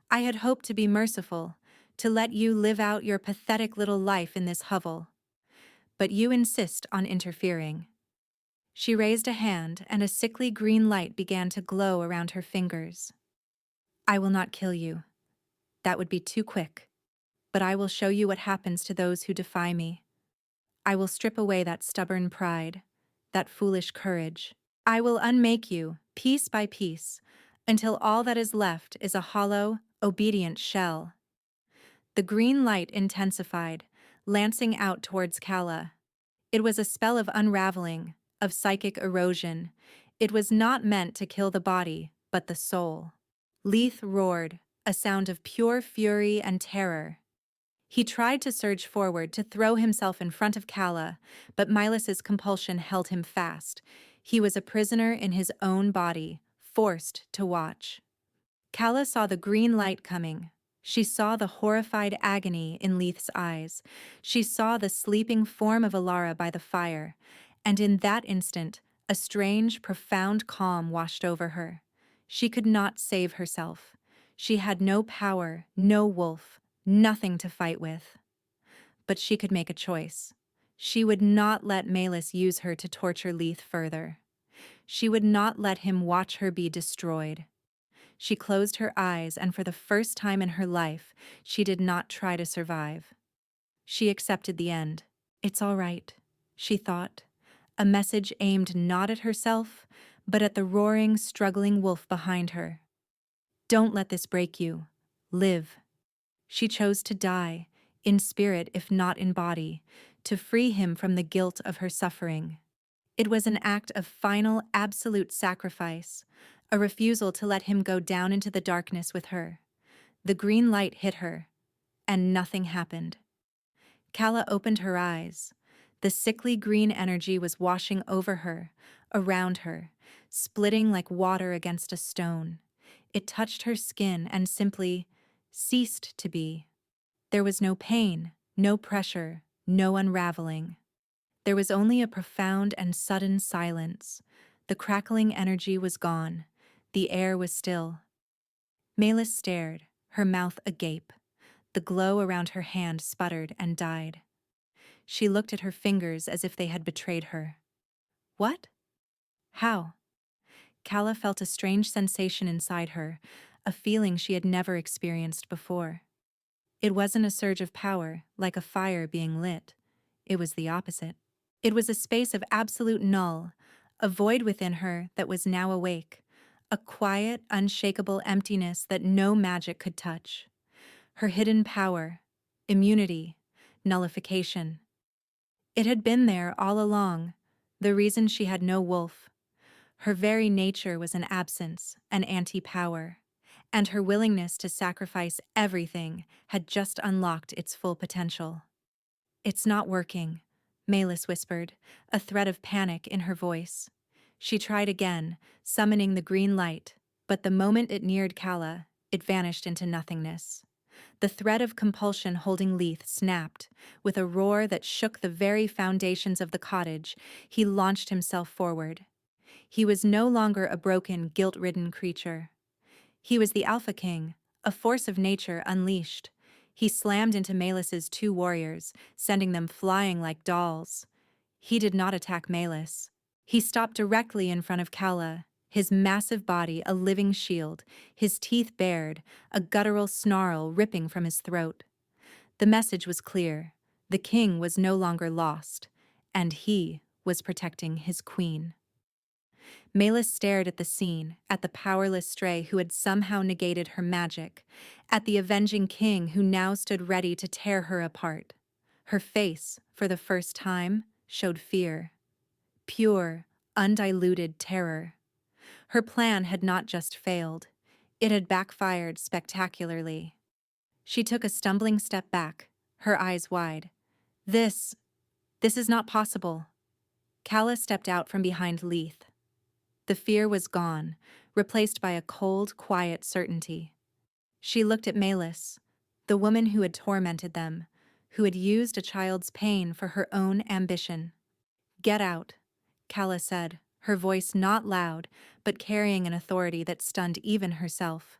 I had hoped to be merciful, to let you live out your pathetic little life in this hovel. But you insist on interfering." She raised a hand, and a sickly green light began to glow around her fingers. "I will not kill you. That would be too quick. But I will show you what happens to those who defy me. I will strip away that stubborn pride, that foolish courage. I will unmake you, piece by piece, until all that is left is a hollow, obedient shell." The green light intensified, lancing out towards Calla. It was a spell of unraveling, of psychic erosion. It was not meant to kill the body, but the soul. Leith roared, a sound of pure fury and terror. He tried to surge forward to throw himself in front of Calla, but Milas's compulsion held him fast. He was a prisoner in his own body, forced to watch. Calla saw the green light coming. She saw the horrified agony in Leith's eyes. She saw the sleeping form of Alara by the fire, and in that instant, a strange, profound calm washed over her. She could not save herself. She had no power, no wolf, nothing to fight with. But she could make a choice. She would not let Malis use her to torture Leith further. She would not let him watch her be destroyed. She closed her eyes, and for the first time in her life, she did not try to survive. She accepted the end. "It's all right," she thought, a message aimed not at herself, but at the roaring, struggling wolf behind her. "Don't let this break you. Live." She chose to die, in spirit if not in body, to free him from the guilt of her suffering. It was an act of final, absolute sacrifice, a refusal to let him go down into the darkness with her. The green light hit her, and nothing happened. Calla opened her eyes. The sickly green energy was washing over her, around her, splitting like water against a stone. It touched her skin and simply ceased to be. There was no pain, no pressure, no unraveling. There was only a profound and sudden silence. The crackling energy was gone. The air was still. Malis stared, her mouth agape. The glow around her hand sputtered and died. She looked at her fingers as if they had betrayed her. "What? How?" Calla felt a strange sensation inside her, a feeling she had never experienced before. It wasn't a surge of power, like a fire being lit. It was the opposite. It was a space of absolute null, a void within her that was now awake, a quiet, unshakable emptiness that no magic could touch. Her hidden power, Immunity. Nullification. It had been there all along, the reason she had no wolf. Her very nature was an absence, an anti-power, and her willingness to sacrifice everything had just unlocked its full potential. "It's not working," Malis whispered, a threat of panic in her voice. She tried again, summoning the green light, but the moment it neared Kala, it vanished into nothingness. The thread of compulsion holding Leith snapped. With a roar that shook the very foundations of the cottage, he launched himself forward. He was no longer a broken, guilt-ridden creature. He was the Alpha King, a force of nature unleashed. He slammed into Malis's two warriors, sending them flying like dolls. He did not attack Malis. He stopped directly in front of Kala, his massive body a living shield, his teeth bared, a guttural snarl ripping from his throat. The message was clear. The king was no longer lost, and he was protecting his queen. Malis stared at the scene, at the powerless stray who had somehow negated her magic, at the avenging king who now stood ready to tear her apart. Her face, for the first time, showed fear. Pure, undiluted terror. Her plan had not just failed. It had backfired spectacularly. She took a stumbling step back, her eyes wide. This is not possible." Kala stepped out from behind Leith. The fear was gone, replaced by a cold, quiet certainty. She looked at Malis, the woman who had tormented them, who had used a child's pain for her own ambition. "Get out," Kala said, her voice not loud, but carrying an authority that stunned even herself.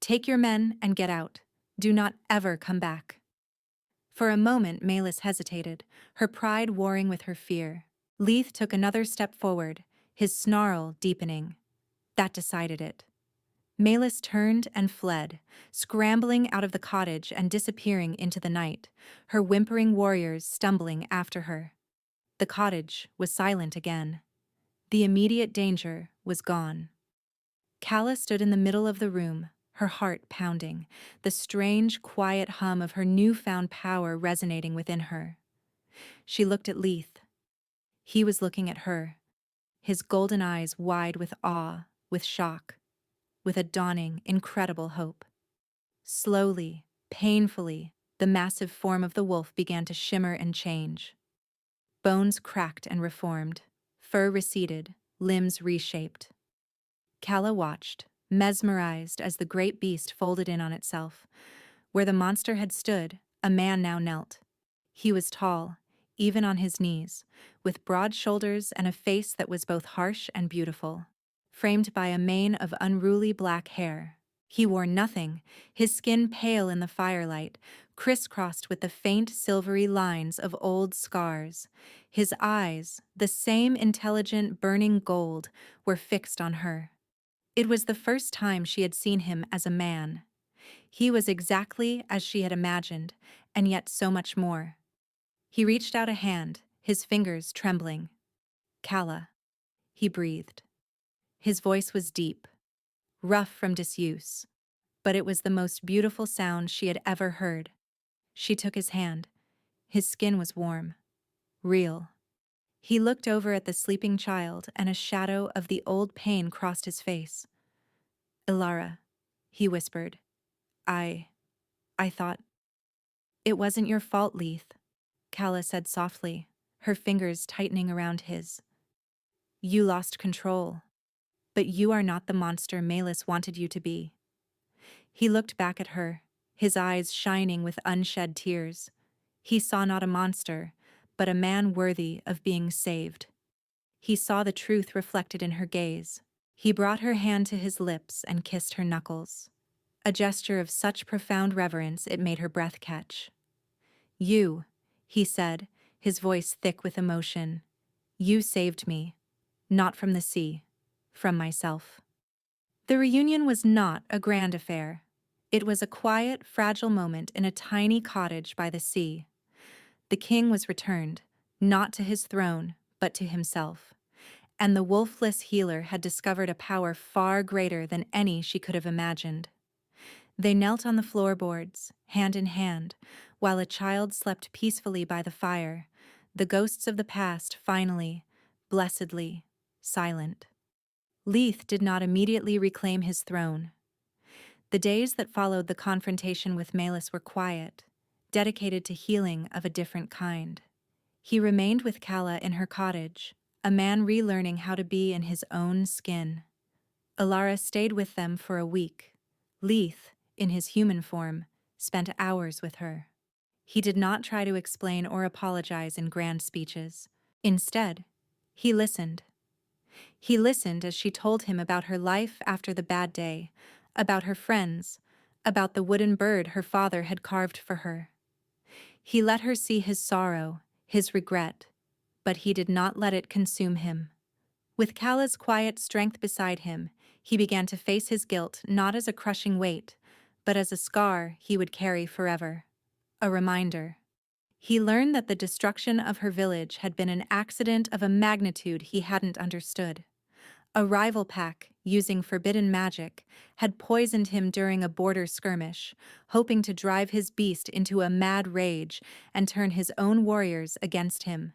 "Take your men and get out. Do not ever come back." For a moment Malis hesitated, her pride warring with her fear. Leith took another step forward, his snarl deepening. That decided it. Malis turned and fled, scrambling out of the cottage and disappearing into the night, her whimpering warriors stumbling after her. The cottage was silent again. The immediate danger was gone. Kala stood in the middle of the room, her heart pounding, the strange, quiet hum of her newfound power resonating within her. She looked at Leith. He was looking at her, his golden eyes wide with awe, with shock, with a dawning, incredible hope. Slowly, painfully, the massive form of the wolf began to shimmer and change. Bones cracked and reformed, fur receded, limbs reshaped. Kala watched, mesmerized as the great beast folded in on itself. Where the monster had stood, a man now knelt. He was tall, even on his knees, with broad shoulders and a face that was both harsh and beautiful, framed by a mane of unruly black hair. He wore nothing, his skin pale in the firelight, crisscrossed with the faint silvery lines of old scars. His eyes, the same intelligent burning gold, were fixed on her. It was the first time she had seen him as a man. He was exactly as she had imagined, and yet so much more. He reached out a hand, his fingers trembling. "Kala," he breathed. His voice was deep, rough from disuse, but it was the most beautiful sound she had ever heard. She took his hand. His skin was warm, real. He looked over at the sleeping child, and a shadow of the old pain crossed his face. "Ilara," he whispered. I thought—" "It wasn't your fault, Leith," Kala said softly, her fingers tightening around his. "You lost control. But you are not the monster Malis wanted you to be." He looked back at her, his eyes shining with unshed tears. He saw not a monster, but a man worthy of being saved. He saw the truth reflected in her gaze. He brought her hand to his lips and kissed her knuckles. A gesture of such profound reverence it made her breath catch. "You," he said, his voice thick with emotion. "You saved me, not from the sea, from myself." The reunion was not a grand affair. It was a quiet, fragile moment in a tiny cottage by the sea. The king was returned, not to his throne, but to himself. And the wolfless healer had discovered a power far greater than any she could have imagined. They knelt on the floorboards, hand in hand, while a child slept peacefully by the fire, the ghosts of the past finally, blessedly, silent. Leith did not immediately reclaim his throne. The days that followed the confrontation with Malus were quiet, dedicated to healing of a different kind. He remained with Calla in her cottage, a man relearning how to be in his own skin. Alara stayed with them for a week. Leith, in his human form, spent hours with her. He did not try to explain or apologize in grand speeches. Instead, he listened. He listened as she told him about her life after the bad day, about her friends, about the wooden bird her father had carved for her. He let her see his sorrow, his regret, but he did not let it consume him. With Calla's quiet strength beside him, he began to face his guilt not as a crushing weight, but as a scar he would carry forever. A reminder. He learned that the destruction of her village had been an accident of a magnitude he hadn't understood. A rival pack, using forbidden magic, had poisoned him during a border skirmish, hoping to drive his beast into a mad rage and turn his own warriors against him.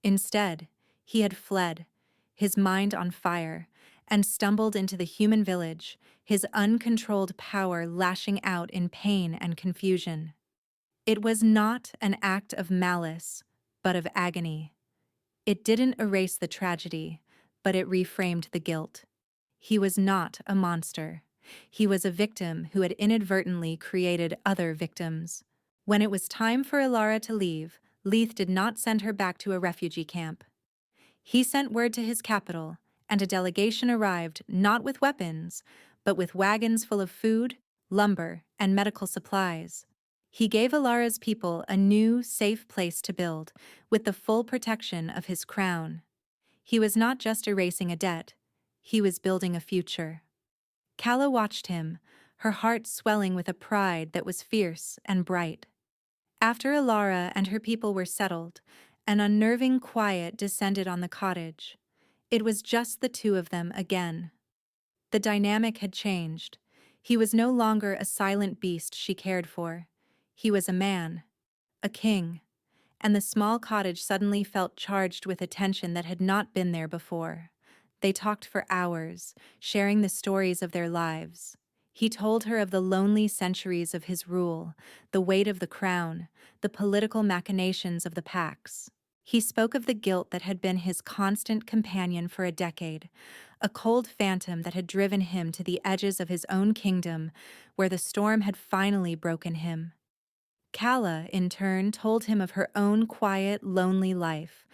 Instead, he had fled, his mind on fire, and stumbled into the human village, his uncontrolled power lashing out in pain and confusion. It was not an act of malice, but of agony. It didn't erase the tragedy, but it reframed the guilt. He was not a monster. He was a victim who had inadvertently created other victims. When it was time for Alara to leave, Leith did not send her back to a refugee camp. He sent word to his capital, and a delegation arrived not with weapons, but with wagons full of food, lumber, and medical supplies. He gave Alara's people a new, safe place to build, with the full protection of his crown. He was not just erasing a debt, he was building a future. Calla watched him, her heart swelling with a pride that was fierce and bright. After Alara and her people were settled, an unnerving quiet descended on the cottage. It was just the two of them again. The dynamic had changed. He was no longer a silent beast she cared for. He was a man, a king, and the small cottage suddenly felt charged with a tension that had not been there before. They talked for hours, sharing the stories of their lives. He told her of the lonely centuries of his rule, the weight of the crown, the political machinations of the pacts. He spoke of the guilt that had been his constant companion for a decade, a cold phantom that had driven him to the edges of his own kingdom, where the storm had finally broken him. Calla, in turn, told him of her own quiet, lonely life,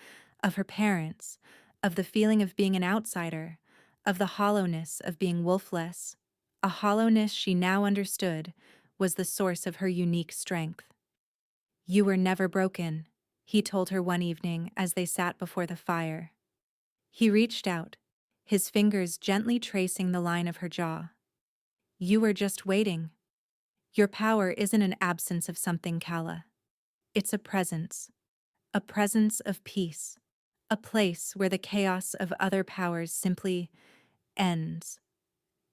of her parents, of the feeling of being an outsider, of the hollowness of being wolfless. A hollowness she now understood was the source of her unique strength. "You were never broken," he told her one evening as they sat before the fire. He reached out, his fingers gently tracing the line of her jaw. "You were just waiting. Your power isn't an absence of something, Calla. It's a presence of peace, a place where the chaos of other powers simply ends.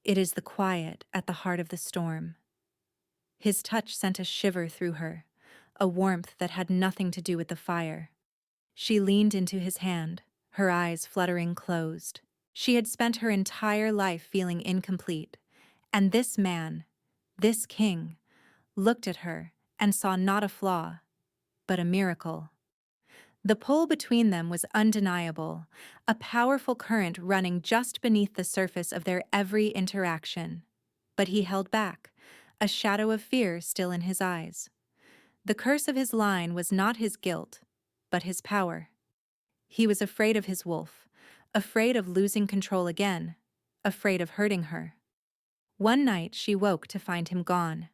It is the quiet at the heart of the storm." His touch sent a shiver through her, a warmth that had nothing to do with the fire. She leaned into his hand, her eyes fluttering closed. She had spent her entire life feeling incomplete, and this man, this king, looked at her and saw not a flaw, but a miracle. The pull between them was undeniable, a powerful current running just beneath the surface of their every interaction. But he held back, a shadow of fear still in his eyes. The curse of his line was not his guilt, but his power. He was afraid of his wolf, afraid of losing control again, afraid of hurting her. One night she woke to find him gone.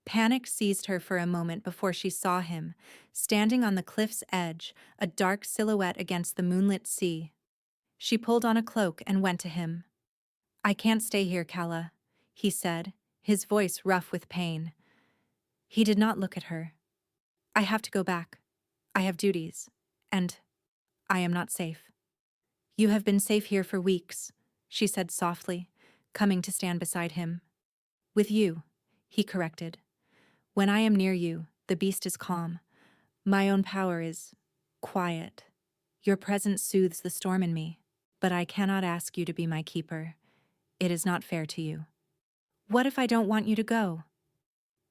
Panic seized her for a moment before she saw him, standing on the cliff's edge, a dark silhouette against the moonlit sea. She pulled on a cloak and went to him. "I can't stay here, Calla," he said, his voice rough with pain. He did not look at her. "I have to go back. I have duties. And I am not safe." "You have been safe here for weeks," she said softly, coming to stand beside him. "With you. he corrected. When I am near you, the beast is calm. My own power is quiet. Your presence soothes the storm in me, but I cannot ask you to be my keeper. It is not fair to you. What if I don't want you to go?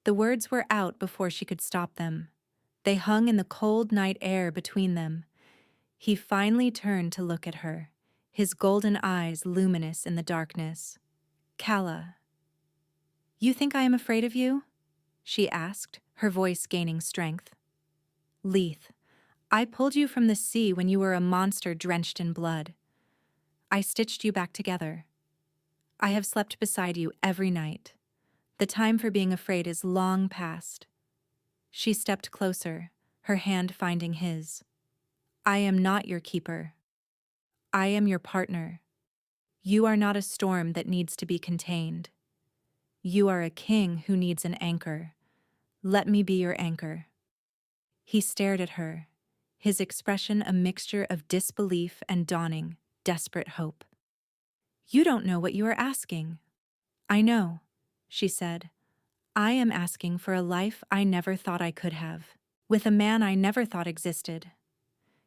The words were out before she could stop them. They hung in the cold night air between them. He finally turned to look at her, his golden eyes luminous in the darkness. Calla, you think I am afraid of you? She asked, her voice gaining strength. Leith, I pulled you from the sea when you were a monster drenched in blood. I stitched you back together. I have slept beside you every night. The time for being afraid is long past. She stepped closer, her hand finding his. I am not your keeper. I am your partner. You are not a storm that needs to be contained. You are a king who needs an anchor. Let me be your anchor. He stared at her, his expression a mixture of disbelief and dawning, desperate hope. You don't know what you are asking. I know, she said. I am asking for a life I never thought I could have, with a man I never thought existed.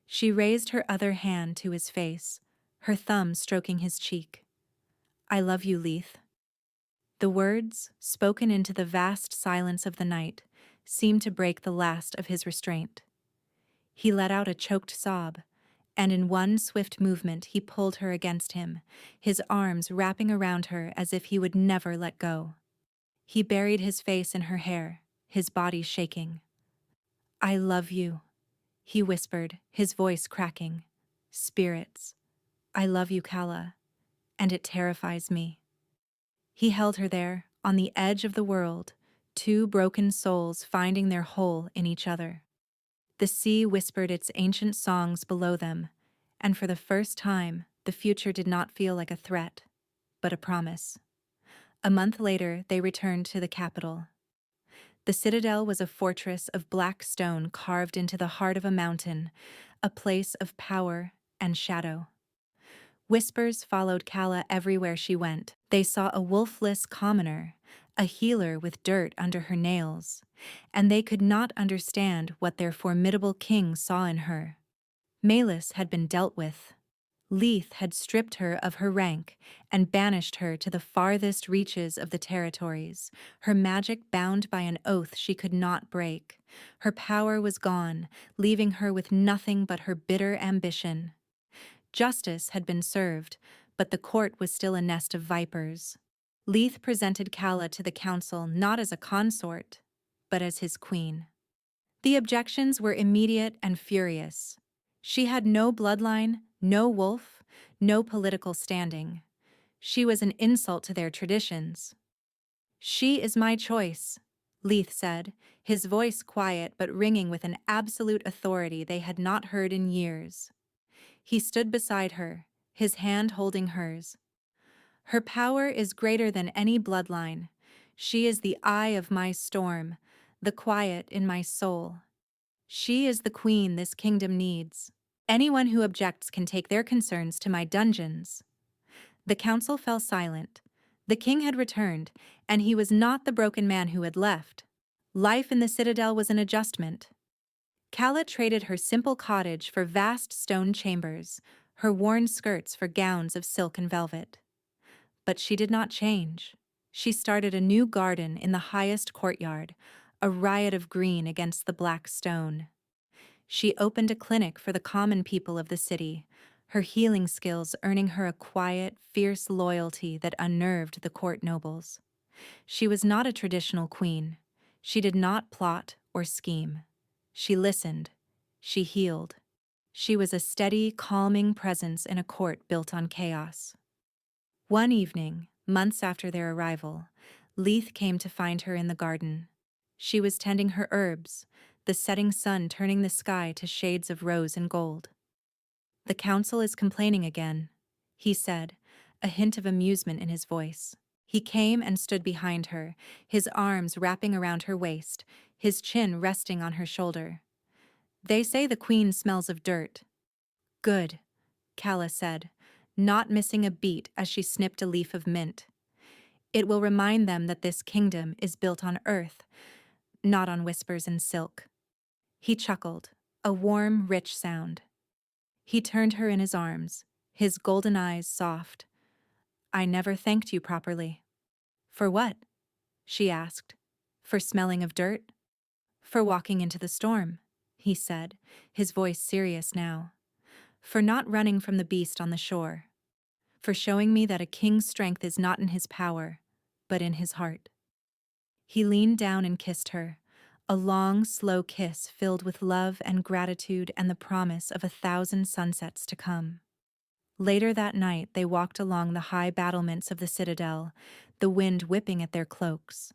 She raised her other hand to his face, her thumb stroking his cheek. I love you, Leith. The words, spoken into the vast silence of the night, seemed to break the last of his restraint. He let out a choked sob, and in one swift movement he pulled her against him, his arms wrapping around her as if he would never let go. He buried his face in her hair, his body shaking. I love you, he whispered, his voice cracking. Spirits, I love you, Calla, and it terrifies me. He held her there, on the edge of the world, two broken souls finding their whole in each other. The sea whispered its ancient songs below them, and for the first time, the future did not feel like a threat, but a promise. A month later, they returned to the capital. The citadel was a fortress of black stone carved into the heart of a mountain, a place of power and shadow. Whispers followed Calla everywhere she went. They saw a wolfless commoner, a healer with dirt under her nails, and they could not understand what their formidable king saw in her. Malus had been dealt with. Leith had stripped her of her rank and banished her to the farthest reaches of the territories, her magic bound by an oath she could not break. Her power was gone, leaving her with nothing but her bitter ambition. Justice had been served, but the court was still a nest of vipers. Leith presented Calla to the council not as a consort, but as his queen. The objections were immediate and furious. She had no bloodline, no wolf, no political standing. She was an insult to their traditions. She is my choice, Leith said, his voice quiet but ringing with an absolute authority they had not heard in years. He stood beside her, his hand holding hers. Her power is greater than any bloodline. She is the eye of my storm, the quiet in my soul. She is the queen this kingdom needs. Anyone who objects can take their concerns to my dungeons. The council fell silent. The king had returned, and he was not the broken man who had left. Life in the citadel was an adjustment. Calla traded her simple cottage for vast stone chambers, her worn skirts for gowns of silk and velvet. But she did not change. She started a new garden in the highest courtyard, a riot of green against the black stone. She opened a clinic for the common people of the city, her healing skills earning her a quiet, fierce loyalty that unnerved the court nobles. She was not a traditional queen. She did not plot or scheme. She listened. She healed. She was a steady, calming presence in a court built on chaos. One evening, months after their arrival, Leith came to find her in the garden. She was tending her herbs, the setting sun turning the sky to shades of rose and gold. The council is complaining again, he said, a hint of amusement in his voice. He came and stood behind her, his arms wrapping around her waist, his chin resting on her shoulder. They say the queen smells of dirt. Good, Calla said, not missing a beat as she snipped a leaf of mint. It will remind them that this kingdom is built on earth, not on whispers and silk. He chuckled, a warm, rich sound. He turned her in his arms, his golden eyes soft. I never thanked you properly. For what? She asked. For smelling of dirt? For walking into the storm, he said, his voice serious now. For not running from the beast on the shore. For showing me that a king's strength is not in his power, but in his heart. He leaned down and kissed her, a long, slow kiss filled with love and gratitude and the promise of 1,000 sunsets to come. Later that night they walked along the high battlements of the citadel, the wind whipping at their cloaks.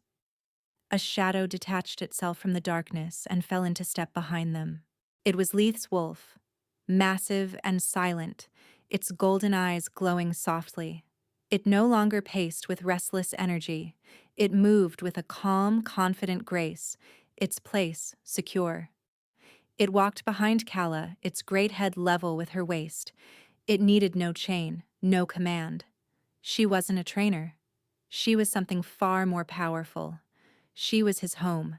A shadow detached itself from the darkness and fell into step behind them. It was Leith's wolf, massive and silent, its golden eyes glowing softly. It no longer paced with restless energy. It moved with a calm, confident grace, its place secure. It walked behind Calla, its great head level with her waist. It needed no chain, no command. She wasn't a trainer. She was something far more powerful. She was his home.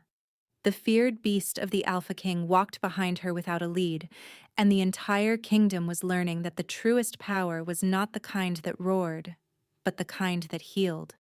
The feared beast of the Alpha King walked behind her without a lead, and the entire kingdom was learning that the truest power was not the kind that roared, but the kind that healed.